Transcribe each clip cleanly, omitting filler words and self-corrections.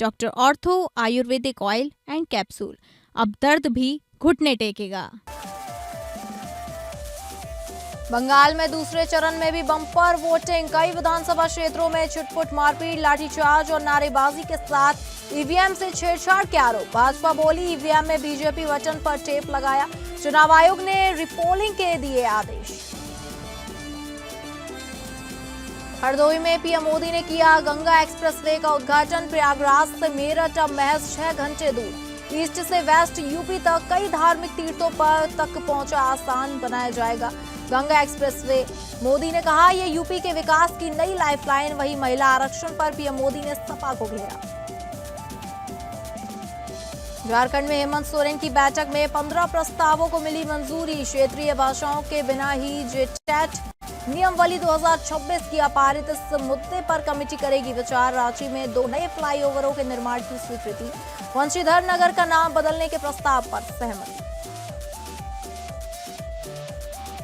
Doctor ortho Ayurvedic oil and capsule. अब दर्द भी घुटने टेकेगा। बंगाल में दूसरे चरण में भी बम्पर वोटिंग। कई विधानसभा क्षेत्रों में छुटपुट, मारपीट, लाठीचार्ज और नारेबाजी के साथ ईवीएम से छेड़छाड़ के आरोप। भाजपा बोली ईवीएम में बीजेपी बटन पर टेप लगाया। चुनाव आयोग ने रिपोलिंग के दिए आदेश। हरदोई में पीएम मोदी ने किया गंगा एक्सप्रेसवे का उद्घाटन। प्रयागराज से मेरठ अब महज 6 घंटे दूर। ईस्ट से वेस्ट यूपी तक कई धार्मिक तीर्थों पर तक पहुंचा आसान बनाया जाएगा गंगा एक्सप्रेसवे। मोदी ने कहा ये यूपी के विकास की नई लाइफलाइन। वहीं महिला आरक्षण पर पीएम मोदी ने सपा को घेरा। झारखंड में हेमंत सोरेन की बैठक में 15 प्रस्तावों को मिली मंजूरी। क्षेत्रीय भाषाओं के बिना ही जेटेट नियमावली 2026 किया पारित। इस मुद्दे पर कमेटी करेगी विचार। रांची में 2 नए फ्लाईओवरों के निर्माण की स्वीकृति। वंशीधर नगर का नाम बदलने के प्रस्ताव पर सहमति।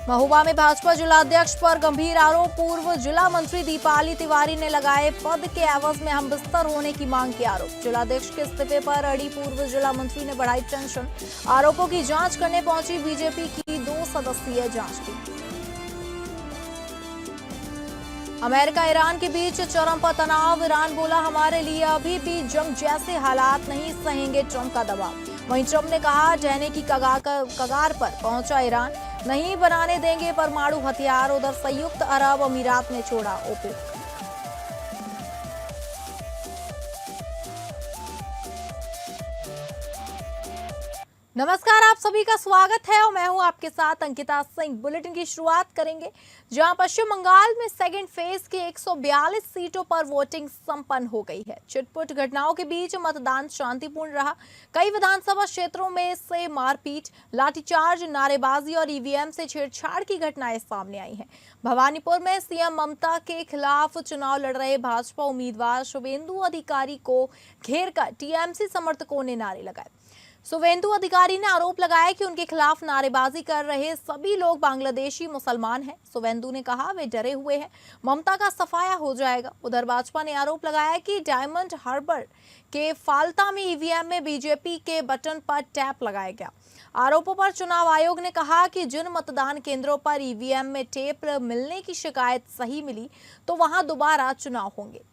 महोबा में भाजपा जिलाध्यक्ष पर गंभीर आरोप। पूर्व जिला मंत्री दीपाली तिवारी ने लगाए पद के एवज में हम बिस्तर होने की मांग के आरोप। जिलाध्यक्ष के इस्तीफे पर अड़ी पूर्व जिला मंत्री ने बढ़ाई टेंशन। आरोपों की जांच करने पहुंची बीजेपी की 2 सदस्यीय जांच टीम। अमेरिका ईरान के बीच चरम पर तनाव। ईरान बोला हमारे लिए अभी भी जंग जैसे हालात नहीं सहेंगे ट्रंप का दबाव। वहीं ट्रंप ने कहा ढहने की कगार पर पहुंचा ईरान, नहीं बनाने देंगे परमाणु हथियार। उधर संयुक्त अरब अमीरात ने छोड़ा ओपेक। नमस्कार, आप सभी का स्वागत है और मैं हूं आपके साथ अंकिता सिंह। बुलेटिन की शुरुआत करेंगे जहां पश्चिम बंगाल में सेकेंड फेज की 142 सीटों पर वोटिंग संपन्न हो गई है। छिटपुट घटनाओं के बीच मतदान शांतिपूर्ण रहा। कई विधानसभा क्षेत्रों में से मारपीट, लाठीचार्ज, नारेबाजी और ईवीएम से छेड़छाड़ की घटनाएं सामने आई हैं। भवानीपुर में सीएम ममता के खिलाफ चुनाव लड़ रहे भाजपा उम्मीदवार शुभेंदु अधिकारी को घेरकर टीएमसी समर्थकों ने नारे लगाए। शुभेंदु अधिकारी ने आरोप लगाया कि उनके खिलाफ नारेबाजी कर रहे सभी लोग बांग्लादेशी मुसलमान हैं। शुभेंदु ने कहा वे डरे हुए हैं, ममता का सफाया हो जाएगा। उधर भाजपा ने आरोप लगाया कि डायमंड हार्बर के फाल्टा में ईवीएम में बीजेपी के बटन पर टैप लगाया गया। आरोपों पर चुनाव आयोग ने कहा कि जिन मतदान केंद्रों पर ईवीएम में टेप मिलने की शिकायत सही मिली तो वहां दोबारा चुनाव होंगे।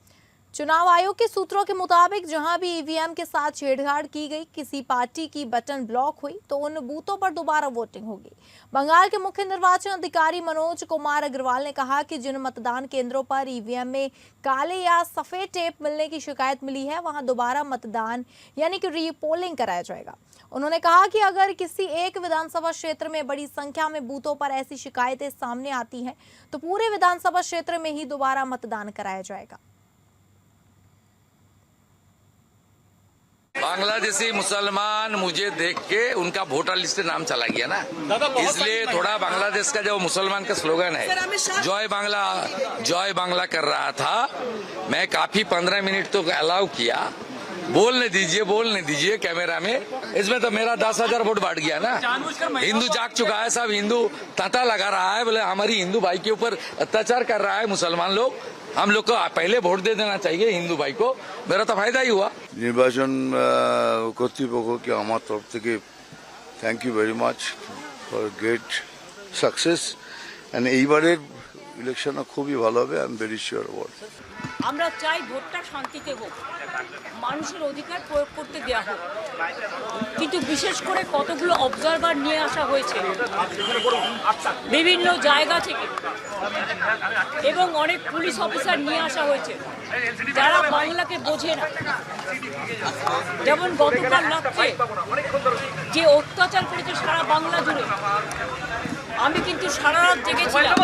चुनाव आयोग के सूत्रों के मुताबिक जहां भी ईवीएम के साथ छेड़छाड़ की गई, किसी पार्टी की बटन ब्लॉक हुई तो उन बूथों पर दोबारा वोटिंग होगी। बंगाल के मुख्य निर्वाचन अधिकारी मनोज कुमार अग्रवाल ने कहा कि जिन मतदान केंद्रों पर ईवीएम में काले या सफेद टेप मिलने की शिकायत मिली है वहां दोबारा मतदान यानी कि रीपोलिंग कराया जाएगा। उन्होंने कहा कि अगर किसी एक विधानसभा क्षेत्र में बड़ी संख्या में बूथों पर ऐसी शिकायतें सामने आती हैं तो पूरे विधानसभा क्षेत्र में ही दोबारा मतदान कराया जाएगा। बांग्लादेशी मुसलमान मुझे देख के उनका वोटर लिस्ट से नाम चला गया ना, इसलिए थोड़ा बांग्लादेश का जो मुसलमान का स्लोगन है जय बांग्ला कर रहा था। मैं काफी 15 मिनट तो अलाउ किया, बोलने दीजिए कैमरा में। इसमें तो मेरा 10,000 वोट बढ़ गया ना। हिंदू जाग चुका है, सब हिंदू तांता लगा रहा है, बोले हमारी हिंदू भाई के ऊपर अत्याचार कर रहा है मुसलमान लोग। हम लोग को पहले वोट दे देना चाहिए हिंदू भाई को, मेरा तो फायदा ही हुआ। নির্বাচন কর্তৃপক্ষকে আমার তরফ থেকে thank you very much for great success and এইবারের ইলেকশনটা খুবই ভালো হবে। I am very sure about. আমরা চাই ভোটটা শান্তিতে হোক, মানুষের অধিকার প্রয়োগ করতে দেওয়া হোক, কিন্তু বিশেষ করে কতগুলো অবজারভার নিয়ে আসা হয়েছে বিভিন্ন জায়গা থেকে এবং অনেক পুলিশ অফিসার নিয়ে আসা হয়েছে যারা বাংলাকে বোঝে না। যেমন গতকাল রাত্রে যে অত্যাচার করেছে সারা বাংলা জুড়ে, আমি কিন্তু সারা রাত জেগেছিলাম।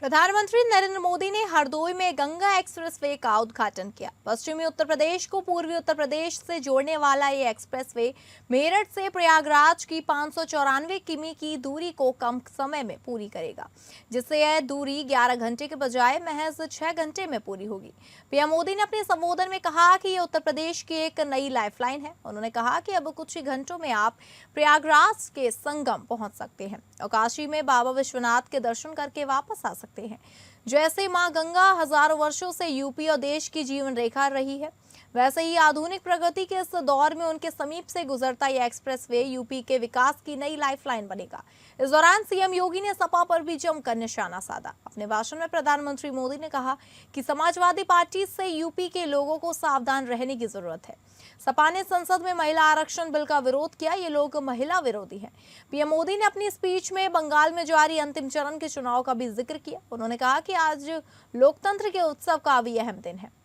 प्रधानमंत्री नरेंद्र मोदी ने हरदोई में गंगा एक्सप्रेसवे का उद्घाटन किया। पश्चिमी उत्तर प्रदेश को पूर्वी उत्तर प्रदेश से जोड़ने वाला ये एक्सप्रेसवे मेरठ से प्रयागराज की 594 किमी की दूरी को कम समय में पूरी करेगा, जिससे यह दूरी 11 घंटे के बजाय महज 6 घंटे में पूरी होगी। पीएम मोदी ने अपने संबोधन में कहा कि ये उत्तर प्रदेश की एक नई लाइफलाइन है। उन्होंने कहा कि अब कुछ ही घंटों में आप प्रयागराज के संगम पहुंच सकते हैं और काशी में बाबा विश्वनाथ के दर्शन करके वापस आ सकते हैं। जैसे मां गंगा हजारों वर्षों से यूपी और देश की जीवन रेखा रही है, वैसे ही आधुनिक प्रगति के इस दौर में उनके समीप से गुजरता यह एक्सप्रेसवे यूपी के विकास की नई लाइफलाइन बनेगा। इस दौरान सीएम योगी ने सपा पर भी जमकर निशाना साधा। अपने भाषण में प्रधानमंत्री मोदी ने कहा कि समाजवादी पार्टी से यूपी के लोगों को सावधान रहने की जरूरत है। सपा ने संसद में महिला आरक्षण बिल का विरोध किया, ये लोग महिला विरोधी हैं। पीएम मोदी ने अपनी स्पीच में बंगाल में जारी अंतिम चरण के चुनाव का भी जिक्र किया। उन्होंने कहा कि आज लोकतंत्र के उत्सव का भी अहम दिन है।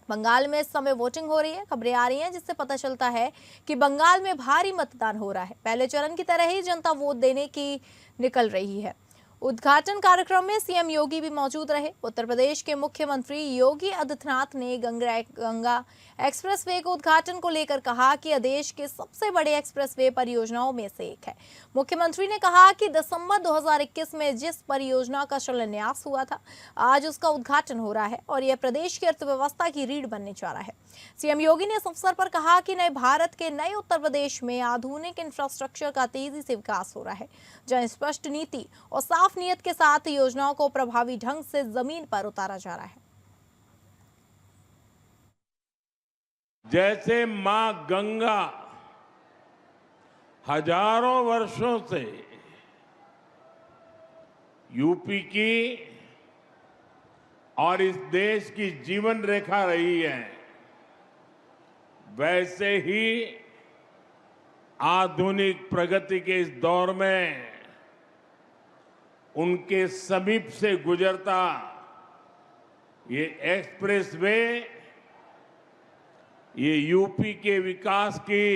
बंगाल में इस समय वोटिंग हो रही है। खबरें आ रही हैं जिससे पता चलता है कि बंगाल में भारी मतदान हो रहा है। पहले चरण की तरह ही जनता वोट देने की निकल रही है। उद्घाटन कार्यक्रम में सीएम योगी भी मौजूद रहे। उत्तर प्रदेश के मुख्यमंत्री योगी आदित्यनाथ ने गंगा एक्सप्रेसवे के उद्घाटन को लेकर कहा कि यह देश के सबसे बड़े एक्सप्रेसवे परियोजनाओं में से एक है। मुख्यमंत्री ने कहा कि दिसंबर 2021 में जिस परियोजना का शिलान्यास हुआ था, आज उसका उद्घाटन हो रहा है और यह प्रदेश की अर्थव्यवस्था की रीढ़ बनने जा रहा है। सीएम योगी ने इस अवसर पर कहा कि नए भारत के नए उत्तर प्रदेश में आधुनिक इंफ्रास्ट्रक्चर का तेजी से विकास हो रहा है, जहां स्पष्ट नीति और साफ नियत के साथ योजनाओं को प्रभावी ढंग से जमीन पर उतारा जा रहा है। जैसे मां गंगा हजारों वर्षों से यूपी की और इस देश की जीवन रेखा रही है, वैसे ही आधुनिक प्रगति के इस दौर में उनके समीप से गुजरता ये एक्सप्रेसवे ये यूपी के विकास की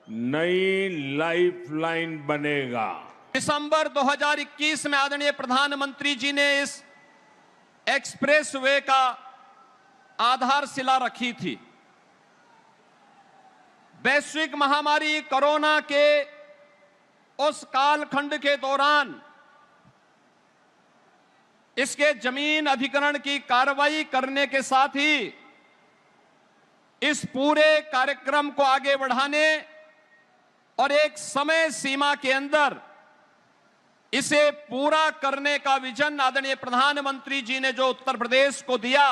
नई लाइफलाइन बनेगा। दिसंबर 2021 में आदरणीय प्रधानमंत्री जी ने इस एक्सप्रेसवे का आधारशिला रखी थी। वैश्विक महामारी कोरोना के उस कालखंड के दौरान इसके जमीन अधिग्रहण की कार्रवाई करने के साथ ही इस पूरे कार्यक्रम को आगे बढ़ाने और एक समय सीमा के अंदर इसे पूरा करने का विजन आदरणीय प्रधानमंत्री जी ने जो उत्तर प्रदेश को दिया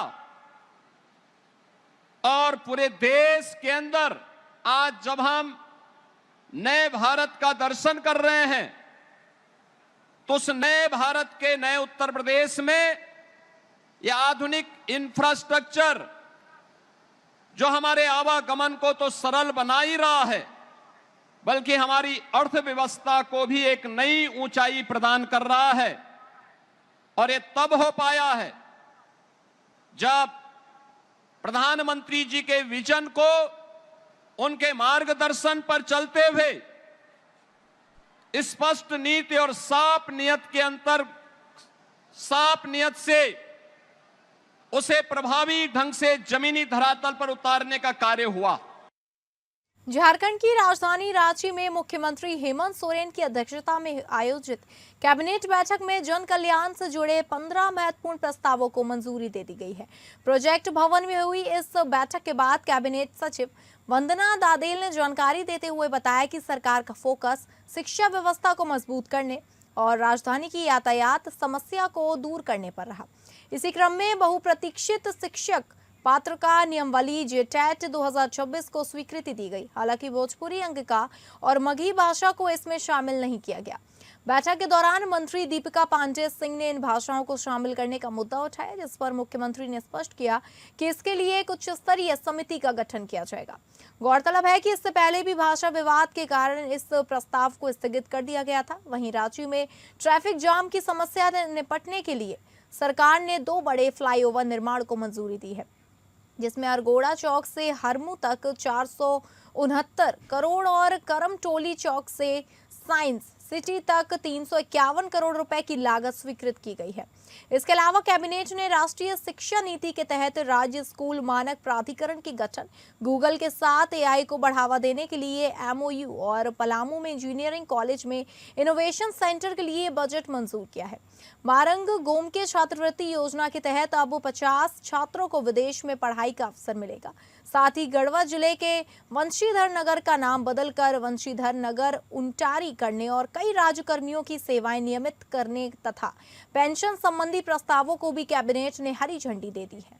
और पूरे देश के अंदर आज जब हम नए भारत का दर्शन कर रहे हैं तो उस नए भारत के नए उत्तर प्रदेश में यह आधुनिक इंफ्रास्ट्रक्चर जो हमारे आवागमन को तो सरल बना ही रहा है, बल्कि हमारी अर्थव्यवस्था को भी एक नई ऊंचाई प्रदान कर रहा है। और ये तब हो पाया है जब प्रधानमंत्री जी के विजन को उनके मार्गदर्शन पर चलते हुए स्पष्ट नीति और साफ नियत से उसे प्रभावी ढंग से जमीनी धरातल पर उतारने का कार्य हुआ। झारखंड की राजधानी रांची में मुख्यमंत्री हेमंत सोरेन की अध्यक्षता में आयोजित कैबिनेट बैठक में जन कल्याण से जुड़े 15 महत्वपूर्ण प्रस्तावों को मंजूरी दे दी गई है। प्रोजेक्ट भवन में हुई इस बैठक के बाद कैबिनेट सचिव वंदना दादेल ने जानकारी देते हुए बताया कि सरकार का फोकस शिक्षा व्यवस्था को मजबूत करने और राजधानी की यातायात समस्या को दूर करने पर रहा। इसी क्रम में बहुप्रतीक्षित शिक्षक पात्रता नियमावली जेटेट 2026 को स्वीकृति दी गई। हालांकि भोजपुरी अंगिका और मगही भाषा को इसमें शामिल नहीं किया गया। बैठक के दौरान मंत्री दीपिका पांडेय सिंह ने इन भाषाओं को शामिल करने का मुद्दा उठाया, जिस पर मुख्यमंत्री ने स्पष्ट किया कि इसके लिए एक उच्च स्तरीय समिति का गठन किया जाएगा। गौरतलब है कि इससे पहले भी भाषा विवाद के कारण इस प्रस्ताव को स्थगित कर दिया गया था। वहीं रांची में ट्रैफिक जाम की समस्या से निपटने के लिए सरकार ने 2 बड़े फ्लाईओवर निर्माण को मंजूरी दी है, जिसमें अरगोड़ा चौक से हरमू तक 469 करोड़ और करमटोली चौक से साइंस सिटी तक 351 करोड़ रुपए की लागत स्वीकृत की गई है। इसके अलावा कैबिनेट ने राष्ट्रीय शिक्षा नीति के तहत राज्य स्कूल मानक प्राधिकरण की गठन, गूगल के साथ एआई को बढ़ावा देने के लिए एमओयू और पलामू में इंजीनियरिंग कॉलेज में इनोवेशन सेंटर के लिए बजट मंजूर किया है। मारंग गोमके छात्रवृत्ति योजना के तहत अब 50 छात्रों को विदेश में पढ़ाई का अवसर मिलेगा। साथ ही गढ़वा जिले के वंशीधर नगर का नाम बदलकर वंशीधर नगर उंटारी करने और कई राज्यकर्मियों की सेवाएं नियमित करने तथा पेंशन संबंधी प्रस्तावों को भी कैबिनेट ने हरी झंडी दे दी है।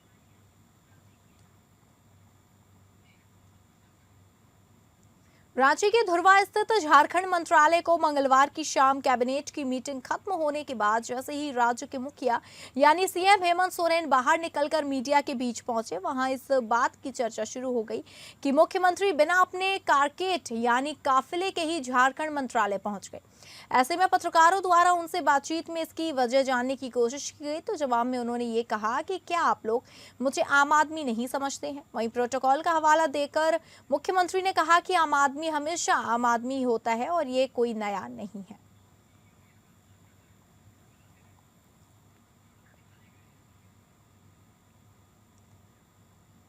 रांची के धुर्वा स्थित झारखंड मंत्रालय को मंगलवार की शाम कैबिनेट की मीटिंग खत्म होने के बाद जैसे ही राज्य के मुखिया यानी सीएम हेमंत सोरेन बाहर निकलकर मीडिया के बीच पहुंचे, वहां इस बात की चर्चा शुरू हो गई कि मुख्यमंत्री बिना अपने कारकेट यानी काफिले के ही झारखंड मंत्रालय पहुंच गए। ऐसे में पत्रकारों द्वारा उनसे बातचीत में इसकी वजह जानने की कोशिश की गई तो जवाब में उन्होंने ये कहा कि क्या आप लोग मुझे आम आदमी नहीं समझते हैं। वहीं प्रोटोकॉल का हवाला देकर मुख्यमंत्री ने कहा कि आम आदमी हमेशा आम आदमी ही होता है और ये कोई नया नहीं है।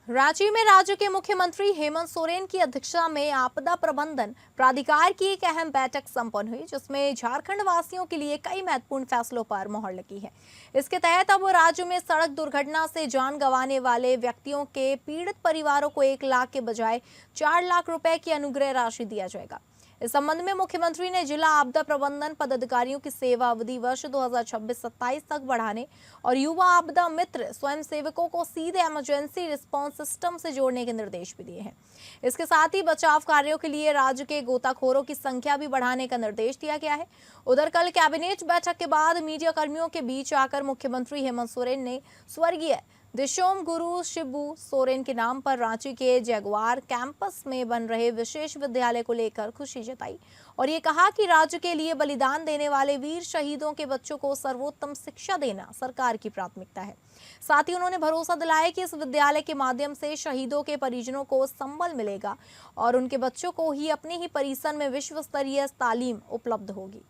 रांची में राज्य के मुख्यमंत्री हेमंत सोरेन की अध्यक्षता में आपदा प्रबंधन प्राधिकार की एक अहम बैठक संपन्न हुई, जिसमें झारखंड वासियों के लिए कई महत्वपूर्ण फैसलों पर मोहर लगी है। इसके तहत अब राज्य में सड़क दुर्घटना से जान गंवाने वाले व्यक्तियों के पीड़ित परिवारों को 1 लाख के बजाय 4 लाख रुपए की अनुग्रह राशि दिया जाएगा। इस संबंध में मुख्यमंत्री ने जिला आपदा प्रबंधन पदाधिकारियों की सेवा अवधि वर्ष 2026-27 तक बढ़ाने और युवा आपदा मित्र स्वयंसेवकों को सीधे इमरजेंसी रिस्पांस सिस्टम से जोड़ने के निर्देश भी दिए हैं। इसके साथ ही बचाव कार्यों के लिए राज्य के गोताखोरों की संख्या भी बढ़ाने का निर्देश दिया गया है। उधर कल कैबिनेट बैठक के बाद मीडिया कर्मियों के बीच आकर मुख्यमंत्री हेमंत सोरेन ने स्वर्गीय दिशोम गुरु शिबू सोरेन के नाम पर रांची के जगुआर कैंपस में बन रहे विशेष विद्यालय को लेकर खुशी जताई और ये कहा कि राज्य के लिए बलिदान देने वाले वीर शहीदों के बच्चों को सर्वोत्तम शिक्षा देना सरकार की प्राथमिकता है। साथ ही उन्होंने भरोसा दिलाया कि इस विद्यालय के माध्यम से शहीदों के परिजनों को संबल मिलेगा और उनके बच्चों को ही अपने ही परिसर में विश्व स्तरीय तालीम उपलब्ध होगी।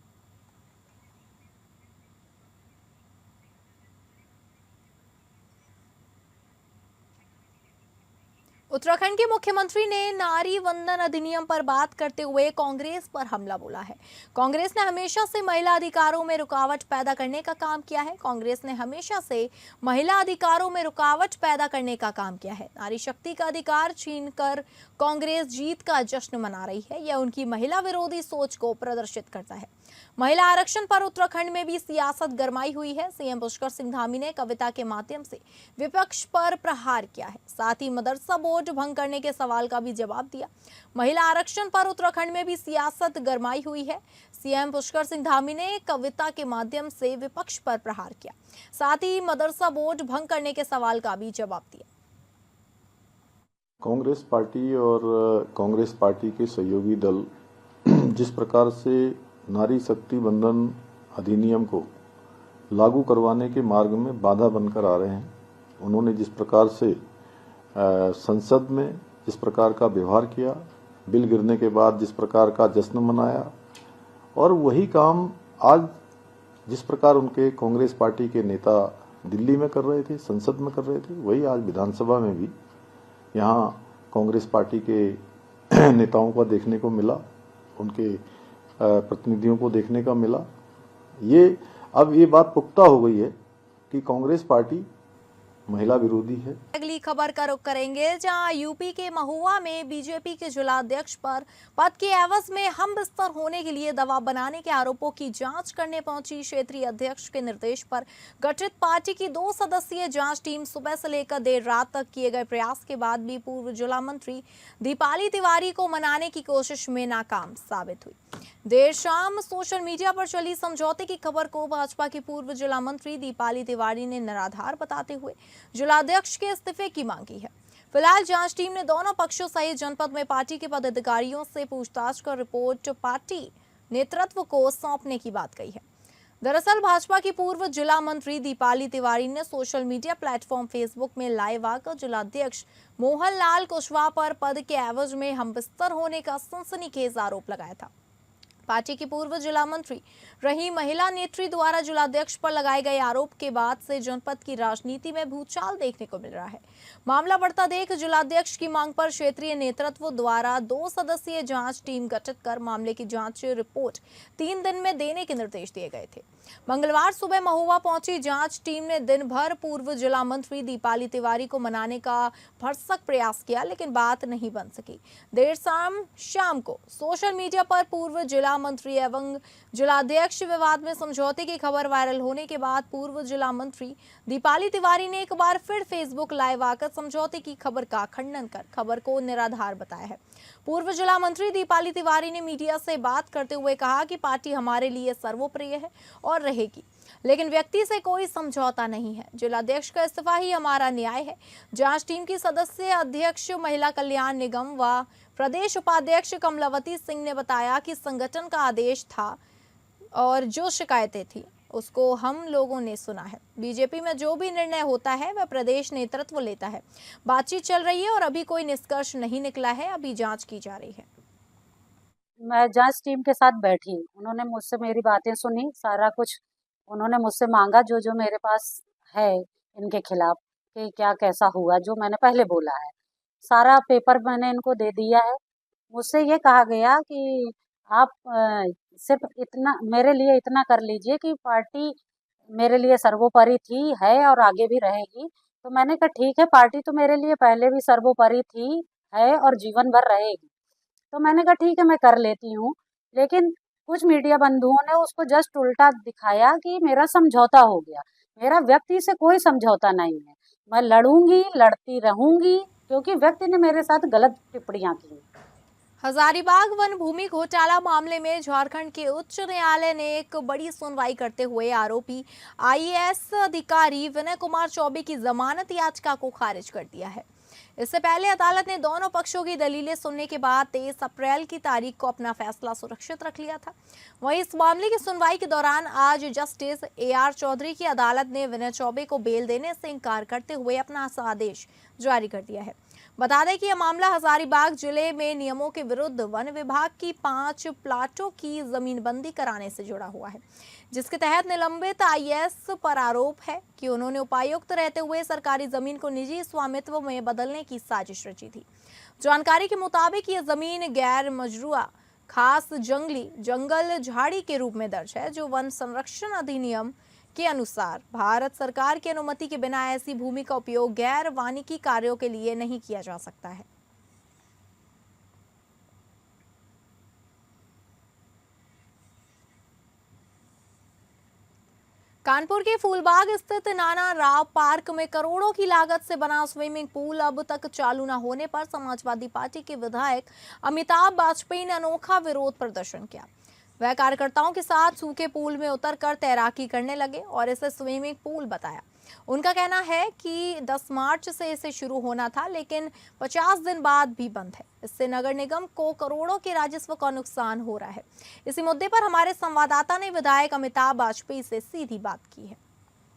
उत्तराखंड के मुख्यमंत्री ने नारी वंदन अधिनियम पर बात करते हुए कांग्रेस पर हमला बोला है। कांग्रेस ने हमेशा से महिला अधिकारों में रुकावट पैदा करने का काम किया है। कांग्रेस ने हमेशा से महिला अधिकारों में रुकावट पैदा करने का काम किया है। नारी शक्ति का अधिकार छीनकर कांग्रेस जीत का जश्न मना रही है। यह उनकी महिला विरोधी सोच को प्रदर्शित करता है। महिला आरक्षण पर उत्तराखंड में भी सियासत गरमाई हुई है। सीएम पुष्कर सिंह धामी ने कविता के माध्यम से विपक्ष पर प्रहार किया है। साथ ही मदरसा बोर्ड भंग करने के सवाल का भी जवाब दिया। महिला आरक्षण पर उत्तराखंड में भी सियासत गरमाई हुई है। सीएम पुष्कर सिंह धामी ने कविता के माध्यम से विपक्ष पर प्रहार किया, साथ ही मदरसा बोर्ड भंग करने के सवाल का भी जवाब दिया। कांग्रेस पार्टी और कांग्रेस पार्टी के सहयोगी दल जिस प्रकार से नारी शक्ति बंधन अधिनियम को लागू करवाने के मार्ग में बाधा बनकर आ रहे हैं, उन्होंने जिस प्रकार से संसद में जिस प्रकार का व्यवहार किया, बिल गिरने के बाद जिस प्रकार का जश्न मनाया, और वही काम आज जिस प्रकार उनके कांग्रेस पार्टी के नेता दिल्ली में कर रहे थे, संसद में कर रहे थे, वही आज विधानसभा में भी यहाँ कांग्रेस पार्टी के नेताओं को देखने को मिला, उनके प्रतिनिधियों को देखने का मिला। अब ये बात पुख्ता हो गई है कि कांग्रेस पार्टी महिला विरोधी है। अगली खबर का रुख करेंगे, जहां यूपी के महुआ में बीजेपी के जिलाध्यक्ष पर पद के एवज में हम बिस्तर होने के लिए दवा बनाने के आरोपों की जांच करने पहुंची क्षेत्रीय अध्यक्ष के निर्देश पर गठित पार्टी की 2 सदस्यीय जांच टीम सुबह से लेकर देर रात तक किए गए प्रयास के बाद भी पूर्व जिला मंत्री दीपाली तिवारी को मनाने की कोशिश में नाकाम साबित हुई। देर शाम सोशल मीडिया पर चली समझौते की खबर को भाजपा की पूर्व जिला मंत्री दीपाली तिवारी ने निराधार बताते हुए जिलाध्यक्ष के इस्तीफे की मांग की है। फिलहाल जांच टीम ने दोनों पक्षों सहित जनपद में पार्टी के पदाधिकारियों से पूछताछ कर रिपोर्ट पार्टी नेतृत्व को सौंपने की बात कही है। दरअसल भाजपा की पूर्व जिला मंत्री दीपाली तिवारी ने सोशल मीडिया प्लेटफॉर्म फेसबुक में लाइव आकर जिलाध्यक्ष मोहन लाल कुशवाहा पर पद के एवज में हम बिस्तर होने का सनसनीखेज आरोप लगाया था। पार्टी की पूर्व जिला मंत्री रही महिला नेत्री द्वारा जिलाध्यक्ष पर लगाए गए आरोप के बाद से जनपद की राजनीति में भूचाल देखने को मिल रहा है। मामला बढ़ता देख जिलाध्यक्ष की मांग पर क्षेत्रीय नेतृत्व द्वारा 2 सदस्यीय जांच टीम गठित कर मामले की जांच रिपोर्ट 3 दिन में देने के निर्देश दिए गए थे। मंगलवार सुबह महुआ पहुंची जांच टीम ने दिन भर पूर्व जिला मंत्री दीपाली तिवारी को मनाने का भरसक प्रयास किया, लेकिन बात नहीं बन सकी। देर शाम को सोशल मीडिया पर पूर्व जिला मंत्री एवं जिलाध्यक्ष विवाद में समझौते की खबर वायरल होने के बाद पूर्व जिला मंत्री दीपाली तिवारी ने एक बार फिर फेसबुक लाइव आकर समझौते की खबर का खंडन कर खबर को निराधार बताया है। पूर्व जिला मंत्री दीपाली तिवारी ने मीडिया से बात करते हुए कहा कि पार्टी हमारे लिए सर्वोप्रिय है और रहेगी, लेकिन व्यक्ति से कोई समझौता नहीं है। जिलाध्यक्ष का इस्तीफा ही हमारा न्याय है। जांच टीम की सदस्य अध्यक्ष महिला कल्याण निगम व प्रदेश उपाध्यक्ष कमलावती सिंह ने बताया कि संगठन का आदेश था और जो शिकायतें थी उसको हम लोगों ने सुना है। बीजेपी में जो भी निर्णय होता है वह प्रदेश नेतृत्व लेता है। बातचीत चल रही है और अभी कोई निष्कर्ष नहीं निकला है, अभी जांच की जा रही है। मैं जांच टीम के साथ बैठी, उन्होंने मुझसे मेरी बातें सुनी, सारा कुछ उन्होंने मुझसे मांगा जो जो मेरे पास है इनके खिलाफ कि क्या कैसा हुआ, जो मैंने पहले बोला है सारा पेपर मैंने इनको दे दिया है। मुझसे ये कहा गया कि आप सिर्फ इतना मेरे लिए इतना कर लीजिए कि पार्टी मेरे लिए सर्वोपरि थी, है और आगे भी रहेगी। तो मैंने कहा ठीक है, पार्टी तो मेरे लिए पहले भी सर्वोपरि थी, है और जीवन भर रहेगी। तो मैंने कहा ठीक है, मैं कर लेती हूँ। लेकिन कुछ मीडिया बंधुओं ने उसको जस्ट उल्टा दिखाया कि मेरा समझौता हो गया। मेरा व्यक्ति से कोई समझौता नहीं है। मैं लड़ूंगी, लड़ती रहूंगी, क्योंकि व्यक्ति ने मेरे साथ गलत टिप्पणियां की। हजारीबाग वन भूमि घोटाला मामले में झारखंड के उच्च न्यायालय ने एक बड़ी सुनवाई करते हुए आरोपी आईएएस अधिकारी विनय कुमार चौबे की जमानत याचिका को खारिज कर दिया है। इससे पहले अदालत ने दोनों पक्षों की दलीलें सुनने के बाद 23 अप्रैल की तारीख को अपना फैसला सुरक्षित रख लिया था। वहीं इस मामले की सुनवाई के दौरान आज जस्टिस AR चौधरी की अदालत ने विनय चौबे को बेल देने से इनकार करते हुए अपना आदेश जारी कर दिया है। बता दें कि यह मामला हजारीबाग जिले में नियमों के विरुद्ध वन विभाग की 5 प्लाटों की जमीनबंदी कराने से जुड़ा हुआ है, जिसके तहत निलंबित आईएएस पर आरोप है कि उन्होंने उपायुक्त रहते हुए सरकारी जमीन को निजी स्वामित्व में बदलने की साजिश रची थी। जानकारी के मुताबिक ये जमीन गैर मजरूआ खास जंगल झाड़ी के रूप में दर्ज है, जो वन संरक्षण अधिनियम के अनुसार भारत सरकार की अनुमति के बिना ऐसी भूमि का उपयोग गैर वानिकी कार्यों के लिए नहीं किया जा सकता है। कानपुर के फूलबाग स्थित नाना राव पार्क में करोड़ों की लागत से बना स्विमिंग पूल अब तक चालू न होने पर समाजवादी पार्टी के विधायक अमिताभ बाजपेयी ने अनोखा विरोध प्रदर्शन किया। वह कार्यकर्ताओं के साथ सूखे पूल में उतरकर तैराकी करने लगे और इसे स्विमिंग पूल बताया। उनका कहना है कि 10 मार्च से इसे शुरू होना था, लेकिन 50 दिन बाद भी बंद है। इससे नगर निगम को करोड़ों के राजस्व का नुकसान हो रहा है। इसी मुद्दे पर हमारे संवाददाता ने विधायक अमिताभ बाजपेयी से सीधी बात की है।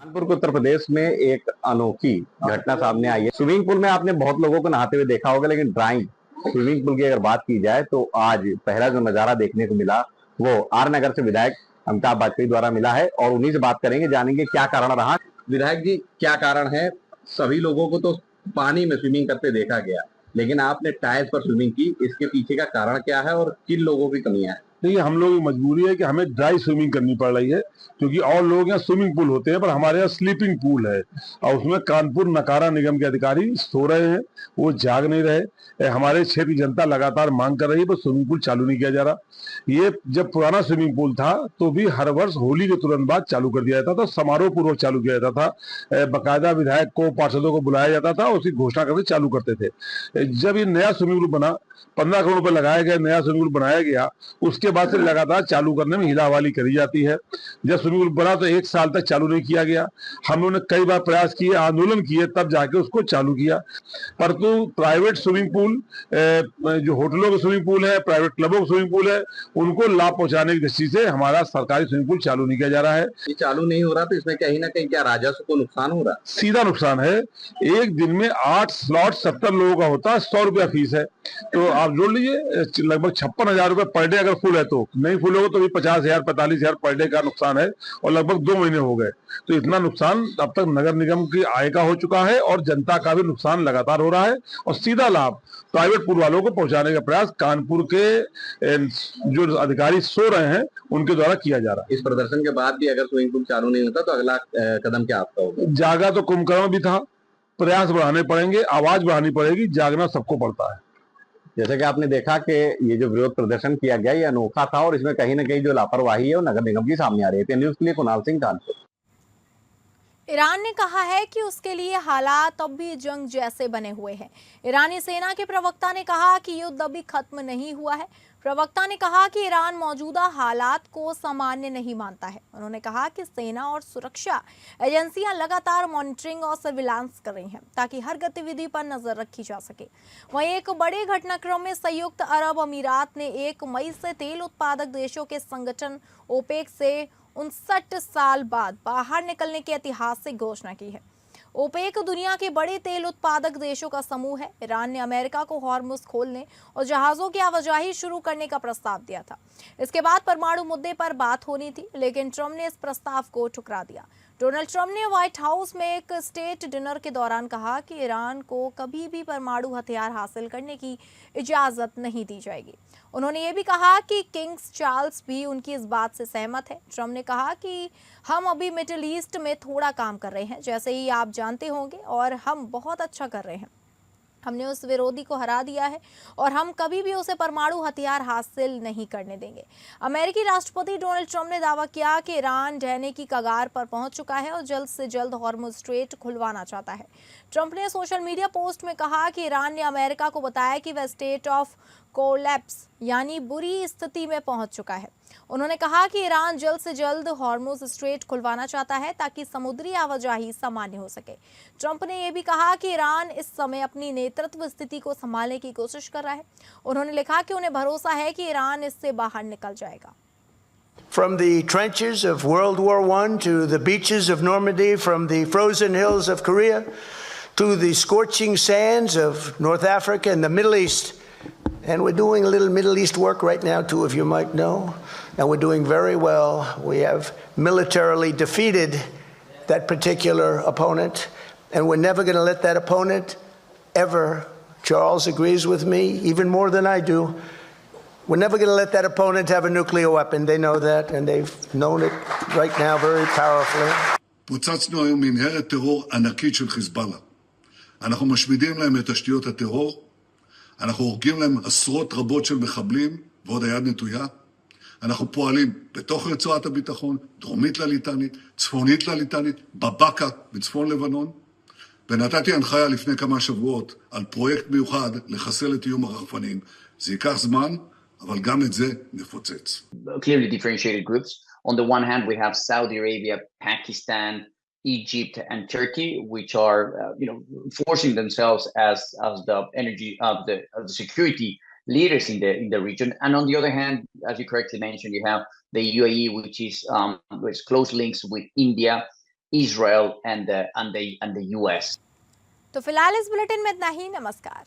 कानपुर के उत्तर प्रदेश में एक अनोखी घटना सामने आई है। स्विमिंग पूल में आपने बहुत लोगों को नहाते हुए देखा होगा, लेकिन ड्राइंग स्विमिंग पूल की अगर बात की जाए तो आज पहला जो नजारा देखने को मिला वो आर नगर से विधायक अमिताभ बाजपेयी द्वारा मिला है और उन्हीं से बात करेंगे, जानेंगे क्या कारण रहा। विधायक जी, क्या कारण है? सभी लोगों को तो पानी में स्विमिंग करते देखा गया, लेकिन आपने टाइल्स पर स्विमिंग की, इसके पीछे का कारण क्या है और किन लोगों की कमियां है? देखिए, हम लोगों की मजबूरी है कि हमें ड्राई स्विमिंग करनी पड़ रही है, क्योंकि और लोग यहाँ स्विमिंग पूल होते हैं पर हमारे यहाँ स्लीपिंग पूल है और उसमें कानपुर नकारा निगम के अधिकारी सो रहे हैं, वो जाग नहीं रहे। हमारे क्षेत्र की जनता लगातार मांग कर रही है पर स्विमिंग पूल चालू नहीं किया जा रहा। ये जब पुराना स्विमिंग पूल था तो भी हर वर्ष होली के तुरंत बाद चालू कर दिया जाता था, समारोह पूर्वक चालू किया जाता था। बाकायदा विधायक को, पार्षदों को बुलाया जाता था, उसकी घोषणा करके चालू करते थे। जब ये नया स्विमिंग पूल बना, 15 करोड़ रुपए लगाया गया, नया स्विमिंग पूल बनाया गया, उसके बाद से लगातार चालू करने में हिलावाली करी जाती है। जब स्विमिंग पूल बना तो 1 साल तक चालू नहीं किया गया। हम लोगों ने कई बार प्रयास किए, आंदोलन किए, तब जाके उसको चालू किया। परंतु प्राइवेट स्विमिंग पूल, जो होटलों के स्विमिंग पूल है, प्राइवेट क्लबों के स्विमिंग पूल है, उनको लाभ पहुंचाने की दृष्टि से हमारा सरकारी स्विमिंग पूल चालू नहीं किया जा रहा है। ये चालू नहीं हो रहा तो इसमें कहीं ना कहीं क्या राजस्व को नुकसान हो रहा है? सीधा नुकसान है। एक दिन में 8 स्लॉट 70 लोगों का होता है, 100 रुपया फीस है, तो आप जोड़ लीजिए लगभग 56,000 रुपए पर डे अगर फुल है तो। नहीं फुल होगा तो भी 50,000 45,000 पर डे का नुकसान है और लगभग 2 महीने हो गए। तो इतना नुकसान अब तक नगर निगम की आय का हो चुका है और जनता का भी नुकसान लगातार हो रहा है और सीधा लाभ प्राइवेट पूल वालों को पहुंचाने का प्रयास कानपुर के जो अधिकारी सो रहे हैं उनके द्वारा किया जा रहा है। इस प्रदर्शन के बाद भी अगर स्विमिंग पूल चालू नहीं होता तो अगला कदम क्या आपका होगा? जागा तो कुंभकर्ण भी था, प्रयास बढ़ाने पड़ेंगे, आवाज बढ़ानी पड़ेगी, जागना सबको पड़ता है। जैसे कि आपने देखा कि ये जो विरोध प्रदर्शन किया गया ये अनोखा था और इसमें कहीं ना कहीं जो लापरवाही है वो नगर निगम की सामने आ रही है। न्यूज़ के लिए कुणाल सिंह कानपुर। ईरान ने कहा है कि उसके लिए हालात अब भी जंग जैसे बने हुए हैं। ईरानी सेना के प्रवक्ता ने कहा कि युद्ध अभी खत्म नहीं हुआ है। प्रवक्ता ने कहा कि ईरान मौजूदा हालात को सामान्य नहीं मानता है। उन्होंने कहा कि सेना और सुरक्षा एजेंसियां लगातार मॉनिटरिंग और सर्विलांस कर रही हैं ताकि हर गतिविधि पर नजर रखी जा सके। वहीं एक बड़े घटनाक्रम में संयुक्त अरब अमीरात ने 1 मई से तेल उत्पादक देशों के संगठन ओपेक से 59 साल बाद बाहर निकलने की ऐतिहासिक घोषणा की है। ओपेक दुनिया के बड़े तेल उत्पादक देशों का समूह है। ईरान ने अमेरिका को हॉर्मुज़ खोलने और जहाजों की आवाजाही शुरू करने का प्रस्ताव दिया था। इसके बाद परमाणु मुद्दे पर बात होनी थी, लेकिन ट्रंप ने इस प्रस्ताव को ठुकरा दिया। डोनाल्ड ट्रंप ने व्हाइट हाउस में एक स्टेट डिनर के दौरान कहा कि ईरान को कभी भी परमाणु हथियार हासिल करने की इजाज़त नहीं दी जाएगी। उन्होंने ये भी कहा कि किंग्स चार्ल्स भी उनकी इस बात से सहमत है। ट्रंप ने कहा कि हम अभी मिडिल ईस्ट में थोड़ा काम कर रहे हैं, जैसे ही आप जानते होंगे, और हम बहुत अच्छा कर रहे हैं। हमने उस विरोधी को हरा दिया है और हम कभी भी उसे परमाणु हथियार हासिल नहीं करने देंगे। अमेरिकी राष्ट्रपति डोनाल्ड ट्रंप ने दावा किया कि ईरान ढहने की कगार पर पहुंच चुका है और जल्द से जल्द हॉर्मुज़ स्ट्रेट खुलवाना चाहता है। ट्रंप ने सोशल मीडिया पोस्ट में कहा कि ईरान ने अमेरिका को बताया कि वह स्टेट ऑफ कोलैप्स यानी बुरी स्थिति में पहुंच चुका है। उन्होंने कहा कि ईरान जल्द से जल्द हॉर्मुज़ स्ट्रेट खुलवाना चाहता है ताकि समुद्री आवाजाही सामान्य हो सके। ट्रंप ने यह भी कहा कि ईरान इस समय अपनी नेतृत्व स्थिति को संभालने की कोशिश कर रहा है। उन्होंने लिखा कि उन्हें भरोसा है कि ईरान इससे बाहर निकल जाएगा। From the trenches of World War I to the beaches of Normandy, from the frozen hills of Korea to the scorching sands of North Africa and the Middle East. And we're doing a little Middle East work right now, too, if you might know. And we're doing very well. We have militarily defeated that particular opponent. And we're never going to let that opponent ever, Charles agrees with me, even more than I do, we're never going to let that opponent have a nuclear weapon. They know that, and they've known it right now very powerfully. פוצצנו היום מנהרת טרור ענקית של חיזבאללה. אנחנו משמידים להם את תשתיות הטרור, אנחנו הורגים להם עשרות רבות של מחבלים, ועוד היד נטויה. אנחנו פועלים בתוך רצועת הביטחון, דרומית לליטנית, צפונית לליטנית, בבקה, בצפון לבנון. ונתתי הנחיה לפני כמה שבועות על פרויקט מיוחד לחסל את איום הרחפנים. זה ייקח זמן, אבל גם את זה נפוצץ. Clearly differentiated groups. On the one hand, we have Saudi Arabia, Pakistan, Egypt, and Turkey, which are, forcing themselves as the energy the security leaders in the region. And on the other hand, as you correctly mentioned, you have the UAE, which is with close links with India, Israel, and the US. तो फिलहाल इस bulletin में इतना ही। नमस्कार।